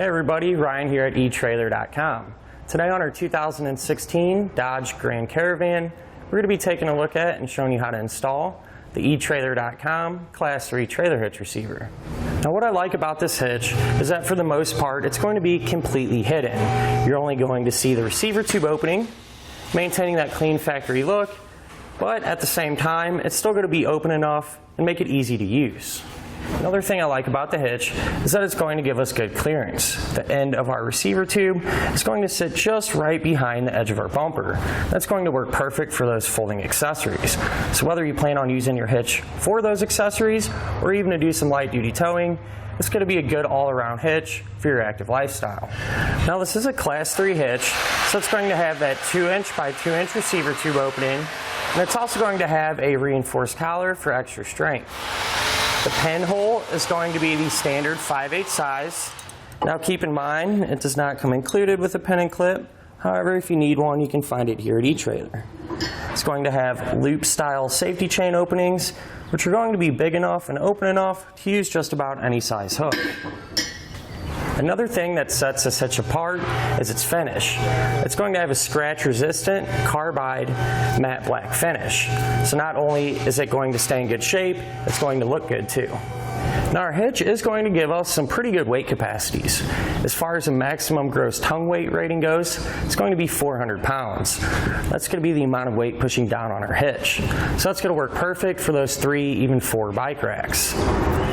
Hey everybody, Ryan here at etrailer.Com. Today on our 2016 Dodge Grand Caravan, we're going to be taking a look at and showing you how to install the etrailer.Com Class 3 trailer hitch receiver. Now what I like about this hitch is that for the most part it's going to be completely hidden. You're only going to see the receiver tube opening, maintaining that clean factory look, but at the same time it's still going to be open enough and make it easy to use. Another thing I like about the hitch is that it's going to give us good clearance. The end of our receiver tube is going to sit just right behind the edge of our bumper. That's going to work perfect for those folding accessories. So whether you plan on using your hitch for those accessories or even to do some light duty towing, it's going to be a good all-around hitch for your active lifestyle. Now this is a Class 3 hitch, so it's going to have that 2" by 2" receiver tube opening, and it's also going to have a reinforced collar for extra strength. The pen hole is going to be the standard 5/8 size. Now keep in mind, it does not come included with a pen and clip. However, if you need one, you can find it here at eTrailer. It's going to have loop style safety chain openings, which are going to be big enough and open enough to use just about any size hook. Another thing that sets this hitch apart is its finish. It's going to have a scratch-resistant carbide matte black finish. So not only is it going to stay in good shape, it's going to look good too. Now our hitch is going to give us some pretty good weight capacities. As far as the maximum gross tongue weight rating goes, it's going to be 400 pounds. That's going to be the amount of weight pushing down on our hitch. So that's going to work perfect for those 3, even 4 bike racks.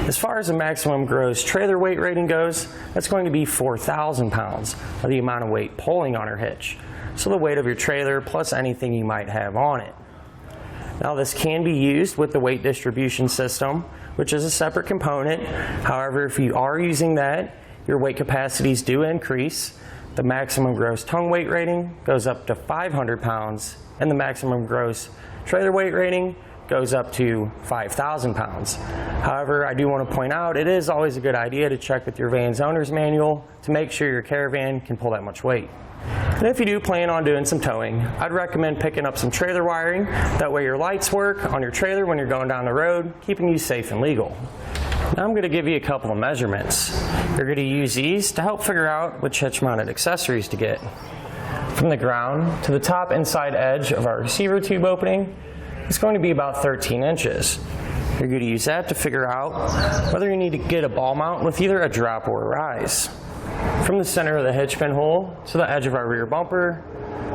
As far as the maximum gross trailer weight rating goes, that's going to be 4,000 pounds of the amount of weight pulling on our hitch. So the weight of your trailer plus anything you might have on it. Now this can be used with the weight distribution system, which is a separate component. However, if you are using that, your weight capacities do increase. The maximum gross tongue weight rating goes up to 500 pounds, and the maximum gross trailer weight rating goes up to 5,000 pounds. However, I do want to point out, it is always a good idea to check with your van's owner's manual to make sure your caravan can pull that much weight. And if you do plan on doing some towing, I'd recommend picking up some trailer wiring. That way your lights work on your trailer when you're going down the road, keeping you safe and legal. Now I'm going to give you a couple of measurements. You're going to use these to help figure out which hitch mounted accessories to get. From the ground to the top inside edge of our receiver tube opening, it's going to be about 13 inches. You're going to use that to figure out whether you need to get a ball mount with either a drop or a rise. From the center of the hitch pin hole to the edge of our rear bumper,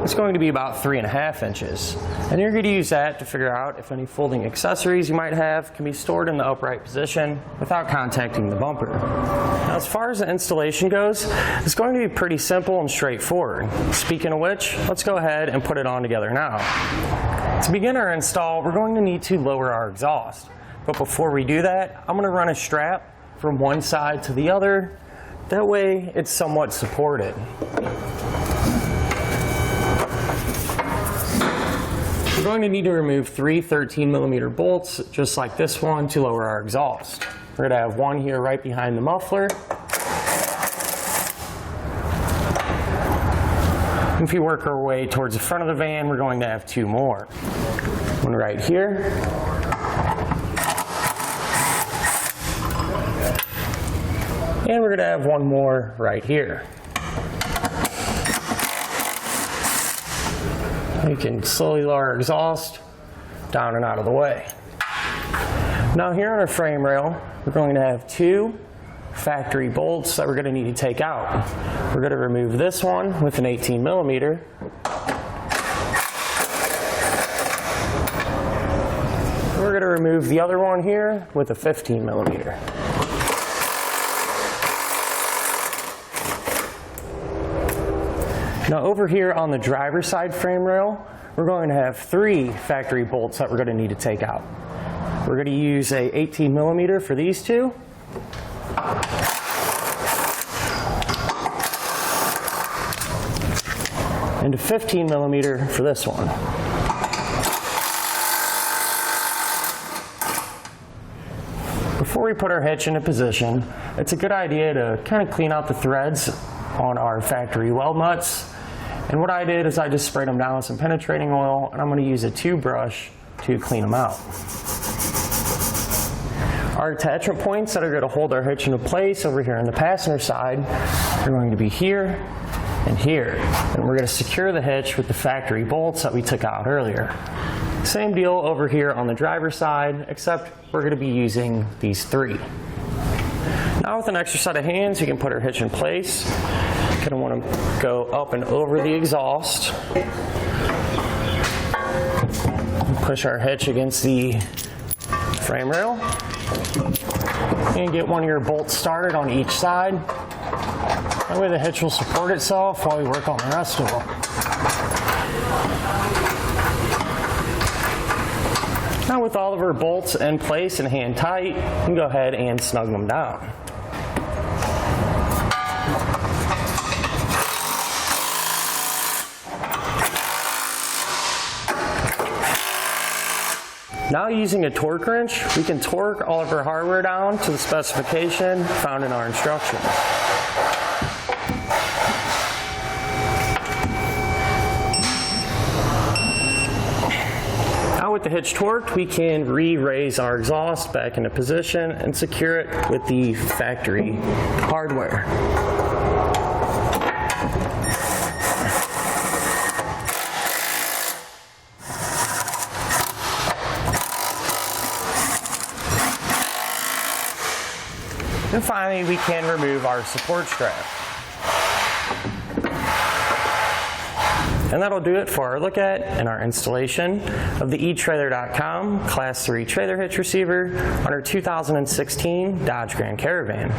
it's going to be about 3.5 inches. And you're going to use that to figure out if any folding accessories you might have can be stored in the upright position without contacting the bumper. Now as far as the installation goes, it's going to be pretty simple and straightforward. Speaking of which, let's go ahead and put it on together now. To begin our install, we're going to need to lower our exhaust. But before we do that, I'm going to run a strap from one side to the other. That way it's somewhat supported. We're going to need to remove 3 13mm bolts, just like this one, to lower our exhaust. We're going to have one here right behind the muffler. If we work our way towards the front of the van, we're going to have 2 more. One right here. And we're going to have one more right here. We can slowly lower our exhaust down and out of the way. Now here on our frame rail, we're going to have 2 factory bolts that we're going to need to take out. We're going to remove this one with an 18mm. We're going to remove the other one here with a 15mm. Now over here on the driver's side frame rail, we're going to have 3 factory bolts that we're going to need to take out. We're going to use a 18mm for these 2. And a 15mm for this one. Before we put our hitch into position, it's a good idea to kind of clean out the threads on our factory weld nuts. And what I did is I just sprayed them down with some penetrating oil, and I'm going to use a tube brush to clean them out. Our attachment points that are going to hold our hitch into place over here on the passenger side are going to be here and here. And we're going to secure the hitch with the factory bolts that we took out earlier. Same deal over here on the driver's side, except we're going to be using these three. Now with an extra set of hands, you can put our hitch in place. You're going to want to go up and over the exhaust. Push our hitch against the frame rail. And get one of your bolts started on each side. That way the hitch will support itself while we work on the rest of them. Now with all of our bolts in place and hand tight, you can go ahead and snug them down. Now using a torque wrench, we can torque all of our hardware down to the specification found in our instructions. Now with the hitch torqued, we can re-raise our exhaust back into position and secure it with the factory hardware. And finally, we can remove our support strap. And that'll do it for our look at and our installation of the etrailer.Com Class 3 trailer hitch receiver on our 2016 Dodge Grand Caravan.